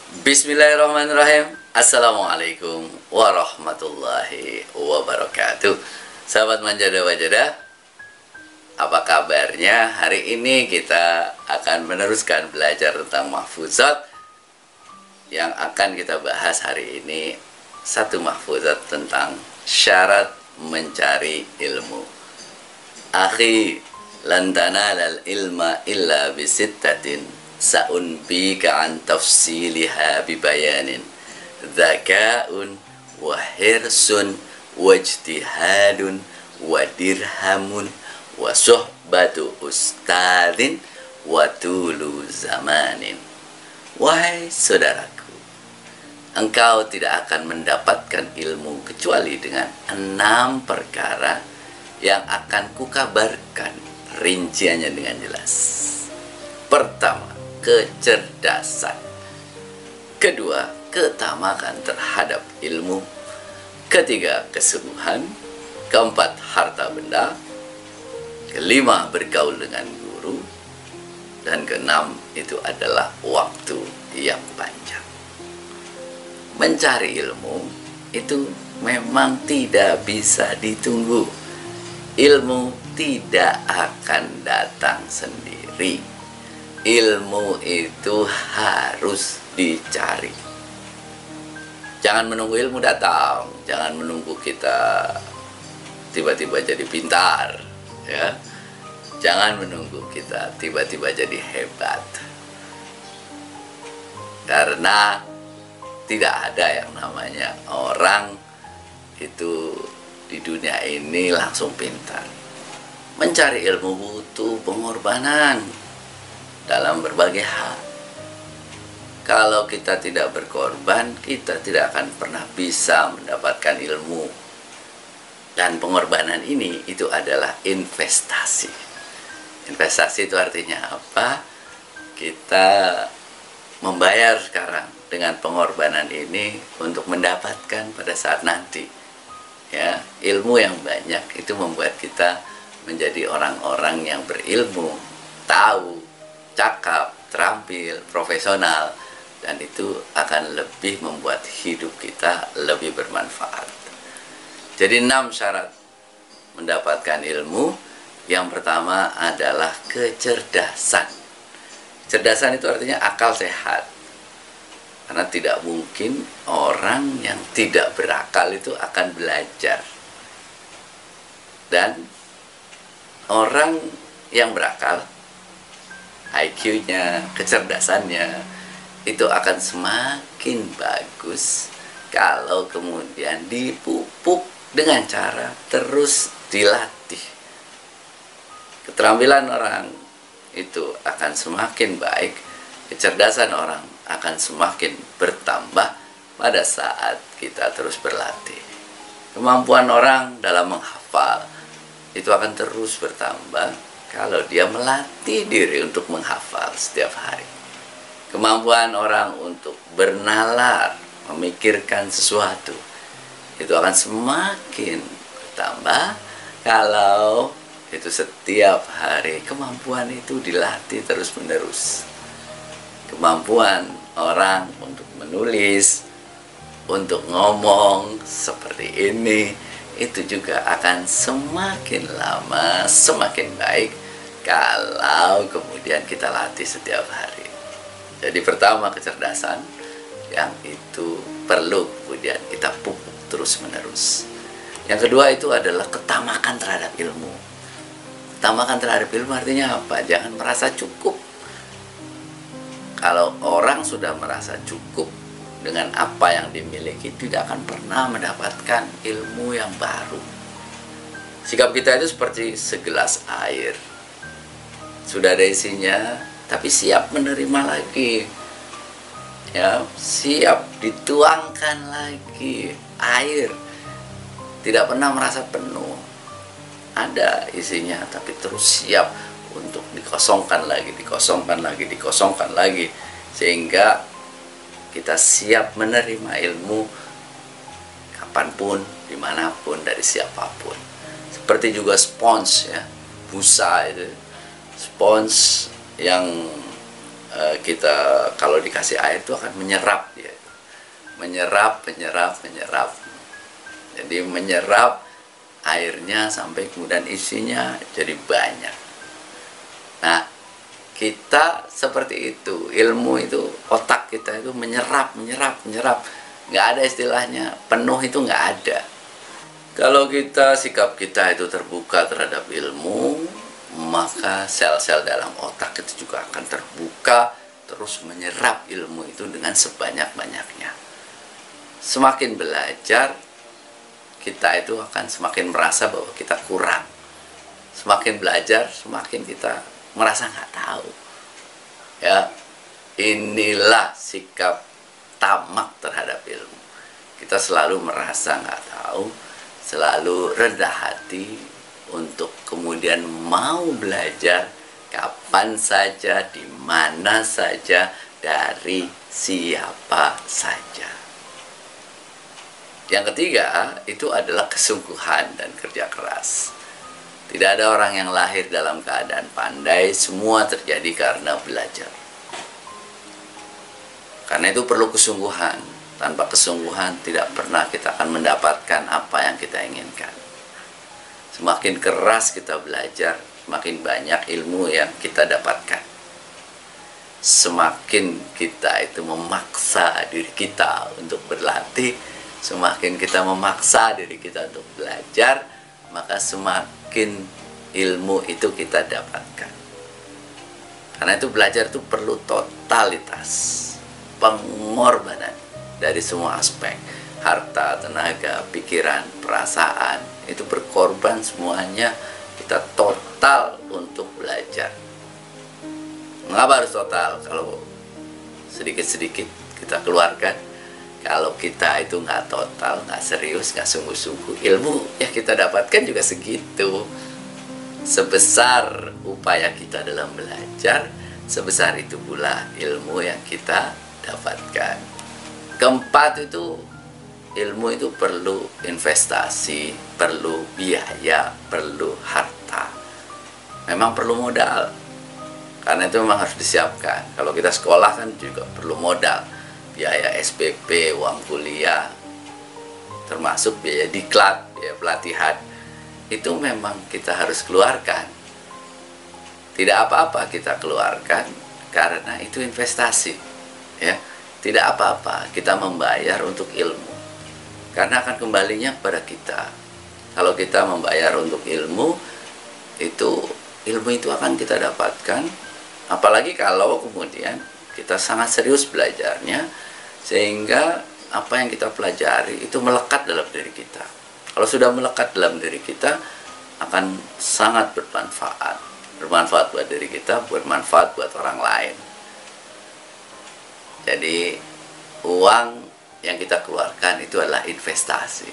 Bismillahirrahmanirrahim. Assalamualaikum warahmatullahi wabarakatuh. Sahabat Manjada Wajada, apa kabarnya? Hari ini kita akan meneruskan belajar tentang mahfuzat. Yang akan kita bahas hari ini satu mahfuzat tentang syarat mencari ilmu. Akhi, lan tanalal ilma illa bisittatin sa'unbika an tafsiliha bibayanin dzaka'un wa hirsun wajtihadun wa dirhamun wa suhbatu ustadin wa tulu zamanin. Wahai saudaraku, engkau tidak akan mendapatkan ilmu kecuali dengan 6 perkara yang akan kukabarkan rinciannya dengan jelas. Pertama, kecerdasan. Kedua, keutamakan terhadap ilmu. Ketiga, kesungguhan. Keempat, harta benda. Kelima, bergaul dengan guru. Dan keenam, itu adalah waktu yang panjang. Mencari ilmu itu memang tidak bisa ditunggu. Ilmu tidak akan datang sendiri. Ilmu itu harus dicari. Jangan menunggu ilmu datang. Jangan menunggu kita tiba-tiba jadi pintar, ya. Jangan menunggu kita tiba-tiba jadi hebat. Karena tidak ada yang namanya orang itu di dunia ini langsung pintar. Mencari ilmu butuh pengorbanan dalam berbagai hal. Kalau kita tidak berkorban, kita tidak akan pernah bisa mendapatkan ilmu. Dan pengorbanan ini itu adalah investasi. Investasi itu artinya apa? Kita membayar sekarang dengan pengorbanan ini untuk mendapatkan pada saat nanti. Ya, ilmu yang banyak itu membuat kita menjadi orang-orang yang berilmu, tahu, cakap, terampil, profesional, dan itu akan lebih membuat hidup kita lebih bermanfaat. Jadi 6 syarat mendapatkan ilmu. Yang pertama adalah kecerdasan. Kecerdasan itu artinya akal sehat. Karena tidak mungkin orang yang tidak berakal itu akan belajar. Dan orang yang berakal, IQ-nya, kecerdasannya, itu akan semakin bagus kalau kemudian dipupuk dengan cara terus dilatih. Keterampilan orang itu akan semakin baik, kecerdasan orang akan semakin bertambah pada saat kita terus berlatih. Kemampuan orang dalam menghafal itu akan terus bertambah kalau dia melatih diri untuk menghafal setiap hari. Kemampuan orang untuk bernalar, memikirkan sesuatu, itu akan semakin bertambah kalau itu setiap hari kemampuan itu dilatih terus-menerus. Kemampuan orang untuk menulis, untuk ngomong seperti ini, itu juga akan semakin lama semakin baik kalau kemudian kita latih setiap hari. Jadi pertama kecerdasan, yang itu perlu kemudian kita pupuk terus-menerus. Yang kedua itu adalah ketamakan terhadap ilmu. Ketamakan terhadap ilmu artinya apa? Jangan merasa cukup. Kalau orang sudah merasa cukup dengan apa yang dimiliki, tidak akan pernah mendapatkan ilmu yang baru. Sikap kita itu seperti segelas air. Sudah ada isinya, tapi siap menerima lagi. Ya, siap dituangkan lagi air. Tidak pernah merasa penuh. Ada isinya, tapi terus siap untuk dikosongkan lagi, dikosongkan lagi, dikosongkan lagi, sehingga kita siap menerima ilmu kapanpun, dimanapun, dari siapapun. Seperti juga spons, ya, busa itu, spons yang kita kalau dikasih air itu akan menyerap dia, menyerap. Jadi menyerap airnya sampai kemudian isinya jadi banyak. Nah, kita seperti itu, ilmu itu, otak kita itu menyerap. Nggak ada istilahnya penuh, itu nggak ada. Kalau sikap kita itu terbuka terhadap ilmu, maka sel-sel dalam otak itu juga akan terbuka, terus menyerap ilmu itu dengan sebanyak-banyaknya. Semakin belajar, kita itu akan semakin merasa bahwa kita kurang. Semakin belajar, semakin kita merasa nggak tahu. Ya, inilah sikap tamak terhadap ilmu. Kita selalu merasa nggak tahu, selalu rendah hati untuk kemudian mau belajar kapan saja, di mana saja, dari siapa saja. Yang ketiga, itu adalah kesungguhan dan kerja keras. Tidak ada orang yang lahir dalam keadaan pandai, semua terjadi karena belajar. Karena itu perlu kesungguhan. Tanpa kesungguhan tidak pernah kita akan mendapatkan apa yang kita inginkan. Semakin keras kita belajar, semakin banyak ilmu yang kita dapatkan. Semakin kita itu memaksa diri kita untuk berlatih, semakin kita memaksa diri kita untuk belajar, maka semakin ilmu itu kita dapatkan. Karena itu belajar itu perlu totalitas, pengorbanan dari semua aspek. Harta, tenaga, pikiran, perasaan, itu berkorban semuanya, kita total untuk belajar. Mengapa harus total? Kalau sedikit-sedikit kita keluarkan, kalau kita itu nggak total, nggak serius, nggak sungguh-sungguh, ilmu yang kita dapatkan juga segitu. Sebesar upaya kita dalam belajar, sebesar itu pula ilmu yang kita dapatkan. Keempat itu, ilmu itu perlu investasi, perlu biaya, perlu harta. Memang perlu modal, karena itu memang harus disiapkan. Kalau kita sekolah kan juga perlu modal, biaya SPP, uang kuliah, termasuk biaya diklat, biaya pelatihan, itu memang kita harus keluarkan. Tidak apa-apa kita keluarkan, karena itu investasi, ya. Tidak apa-apa kita membayar untuk ilmu, karena akan kembalinya kepada kita. Kalau kita membayar untuk ilmu itu akan kita dapatkan. Apalagi kalau kemudian kita sangat serius belajarnya, sehingga apa yang kita pelajari itu melekat dalam diri kita. Kalau sudah melekat dalam diri kita, akan sangat bermanfaat. Bermanfaat buat diri kita, bermanfaat buat orang lain. Jadi uang yang kita keluarkan itu adalah investasi.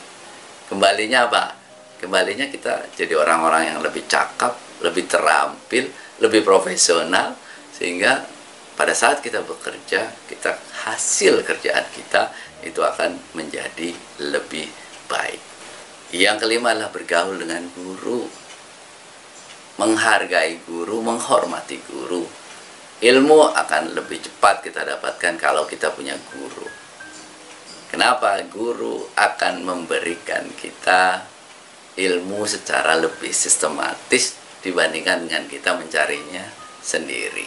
Kembalinya apa? Kembalinya kita jadi orang-orang yang lebih cakap, lebih terampil, lebih profesional, sehingga pada saat kita bekerja, hasil kerjaan kita itu akan menjadi lebih baik. Yang kelima adalah bergaul dengan guru. Menghargai guru, menghormati guru. Ilmu akan lebih cepat kita dapatkan kalau kita punya guru. Kenapa? Guru akan memberikan kita ilmu secara lebih sistematis dibandingkan dengan kita mencarinya sendiri.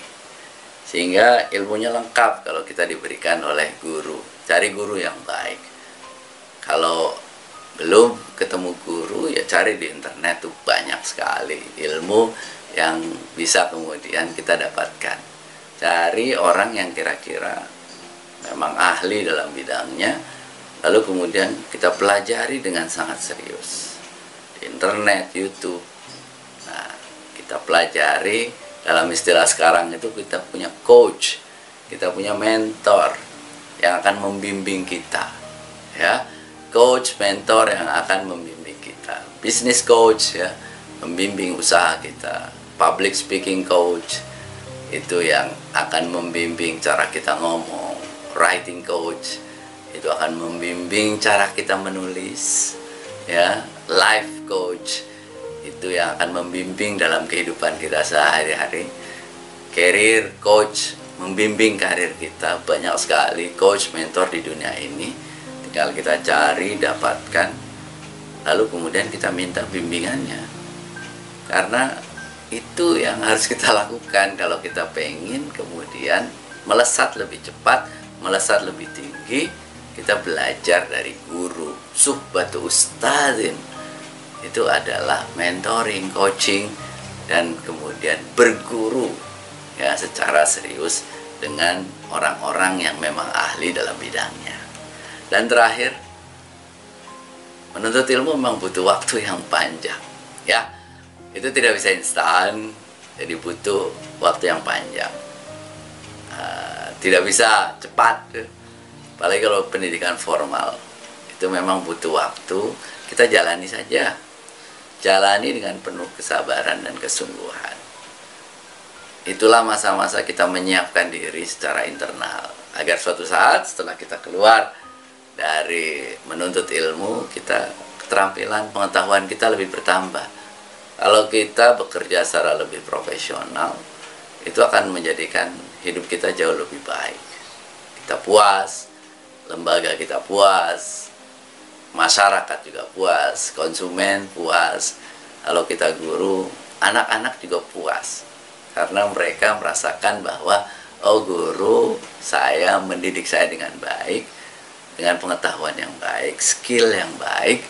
Sehingga ilmunya lengkap kalau kita diberikan oleh guru. Cari guru yang baik. Kalau belum ketemu guru, ya cari di internet, tuh banyak sekali ilmu yang bisa kemudian kita dapatkan. Cari orang yang kira-kira memang ahli dalam bidangnya, lalu kemudian kita pelajari dengan sangat serius. Di internet, YouTube. Nah, kita pelajari. Dalam istilah sekarang itu kita punya coach, kita punya mentor yang akan membimbing kita, ya. Coach, mentor yang akan membimbing kita. Business coach, ya, membimbing usaha kita. Public speaking coach, itu yang akan membimbing cara kita ngomong. Writing coach, itu akan membimbing cara kita menulis, ya. Life coach, itu yang akan membimbing dalam kehidupan kita sehari-hari. Career coach, membimbing karir kita. Banyak sekali coach, mentor di dunia ini. Tinggal kita cari, dapatkan, lalu kemudian kita minta bimbingannya. Karena itu yang harus kita lakukan kalau kita pengen kemudian melesat lebih cepat, melesat lebih tinggi. Kita belajar dari guru. Suhbatu ustadzin itu adalah mentoring, coaching, dan kemudian berguru ya secara serius dengan orang-orang yang memang ahli dalam bidangnya. Dan terakhir, menuntut ilmu memang butuh waktu yang panjang ya. Itu tidak bisa instan, jadi butuh waktu yang panjang. Tidak bisa cepat, apalagi kalau pendidikan formal. Itu memang butuh waktu, kita jalani saja. Jalani dengan penuh kesabaran dan kesungguhan. Itulah masa-masa kita menyiapkan diri secara internal, agar suatu saat setelah kita keluar dari menuntut ilmu, kita keterampilan, pengetahuan kita lebih bertambah. Kalau kita bekerja secara lebih profesional, itu akan menjadikan hidup kita jauh lebih baik. Kita puas, lembaga kita puas, masyarakat juga puas, konsumen puas. Kalau kita guru, anak-anak juga puas. Karena mereka merasakan bahwa, oh guru saya mendidik saya dengan baik, dengan pengetahuan yang baik, skill yang baik,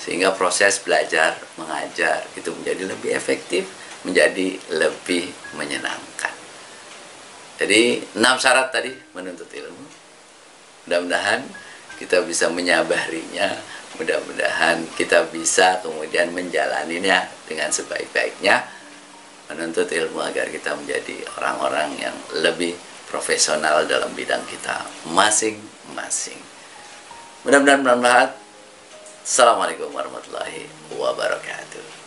sehingga proses belajar mengajar itu menjadi lebih efektif, menjadi lebih menyenangkan. Jadi 6 syarat tadi menuntut ilmu. Mudah-mudahan kita bisa menyabarinya, mudah-mudahan kita bisa kemudian menjalaninya dengan sebaik-baiknya, menuntut ilmu agar kita menjadi orang-orang yang lebih profesional dalam bidang kita masing-masing. Mudah-mudahan bermanfaat. Assalamualaikum warahmatullahi wabarakatuh.